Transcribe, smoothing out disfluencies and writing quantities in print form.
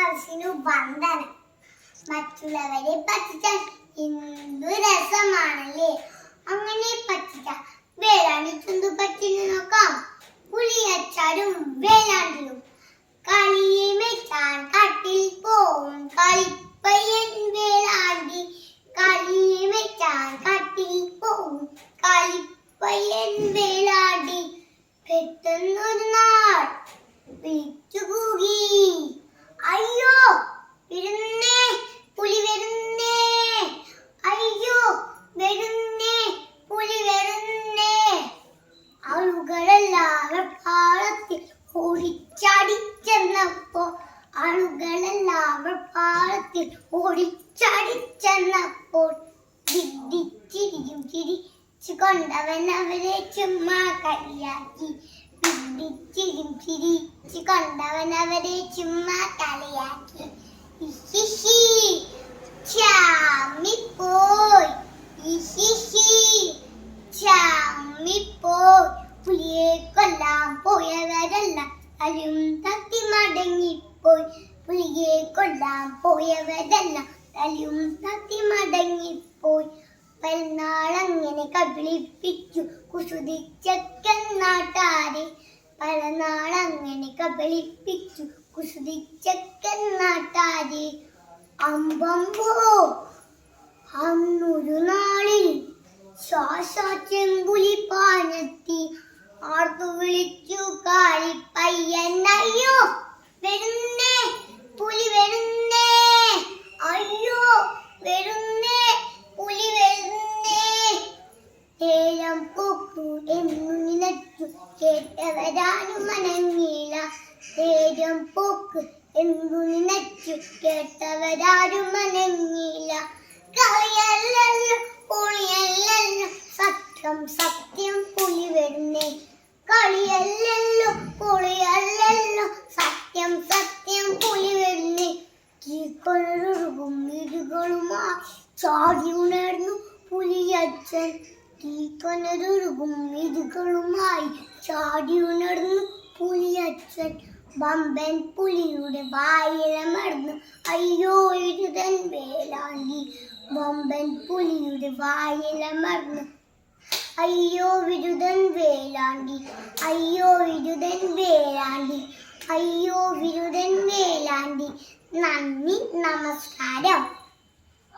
മനസ്സിനു ബന്ധനം. മറ്റുള്ളവരെ പറ്റിച്ചാൽ എന്തു രസമാണല്ലേ. അങ്ങനെ പറ്റിച്ചാൽ വേലാണ്ടി ചുണ്ടു പറ്റിനു നോക്കാം. പുളിയച്ചാരും വേലാണ്ടിനും കളിയെ മെച്ചാൻ കാട്ടിൽ പോവും കളിപ്പയ്യൻ വേലാണ്ടി. കളിയെ മെച്ചാൻ കാട്ടിൽ പോവും കളിപ്പയ്യൻ വേലാണ്ടി. പെട്ടെന്നൊരു നാൾ വിളിച്ചുകൂകി, അയ്യോ വരുന്നേ പുലി വരുന്നേ, അയ്യോ വരുന്നേ പുലി വരുന്നേ. ആളുകളെല്ലാവരും പാളത്തിൽ ഓടിച്ചാടിച്ചെന്നപ്പോ ഓടിച്ചാടിച്ചെന്നപ്പോൾ വിഡ്ഢിച്ചിരിയും ചിരിച്ചു കൊണ്ടവൻ അവരെ ചുമ്മാ കളിയാക്കി. വിഡ്ഢിച്ചിരിയും ചിരിച്ചു കൊണ്ടവൻ അവരെ ചുമ്മാ കളിയാക്കി. ഇഹിഹി ചാമ്മിപ്പോയി, ഇഹിഹി ചാമ്മിപ്പോയി. പുലിയെ കൊല്ലാൻ പോയവരെല്ലാം തലയും തത്തി മടങ്ങിപ്പോയി. പുലിയെ കൊല്ലാൻ പോയവരെല്ലാം തലയും തത്തി മടങ്ങിപ്പോയി. പലനാളങ്ങനെ കബളിപ്പിച്ചു കുസൃതിച്ചക്കൻ നാട്ടാരെ. പലനാളങ്ങനെ കബളിപ്പിച്ചു കുസൃതിച്ചക്കൻ നാട്ടാരെ. അമ്പമ്പോ അന്നൊരു നാളിൽ ശ്വാസച്ചെമ്പുലി പാഞ്ഞെത്തി. ആർത്തു വിളിച്ചു കാളിപ്പയ്യൻ, അയ്യോ വരുന്നേ പുലി വരുന്നേ, അയ്യോ വരുന്നേ പുലി വരുന്നേ. ഏലം പൂക്കു എന്നു നിലച്ചു കേട്ടവരാരും മനങ്ങില്ല. ഏലം പൂക്ക് എന്നു നിലച്ചു കേട്ടവരാരും മനങ്ങില്ല. കളിയല്ലല്ലോ പുളിയല്ലല്ലോ സത്യം സത്യം പുലി വരുന്നേ. കളിയല്ലല്ലോ പുളിയല്ലല്ലോ സത്യം സത്യം പുലി വരുന്നേ. തീക്കൊനരുകും ഇരുകളുമായി ചാടി ഉണർന്നു പുലിയച്ഛൻ. തീക്കൊനരുകും ഇരുകളുമായി ചാടി ഉണർന്നു പുലിയച്ഛൻ. വമ്പൻ പുലിയുടെ വായിലമർന്നു, അയ്യോ ഇരുതൻ വേലാണ്ടി. വമ്പൻ പുലിയുടെ വായിലമർന്നു, അയ്യോ വിരുദൻ വേലാണ്ടി. അയ്യോ വിരുദൻ വേലാണ്ടി, അയ്യോ വിരുദൻ വേലാണ്ടി. നന്ദി, നമസ്കാരം.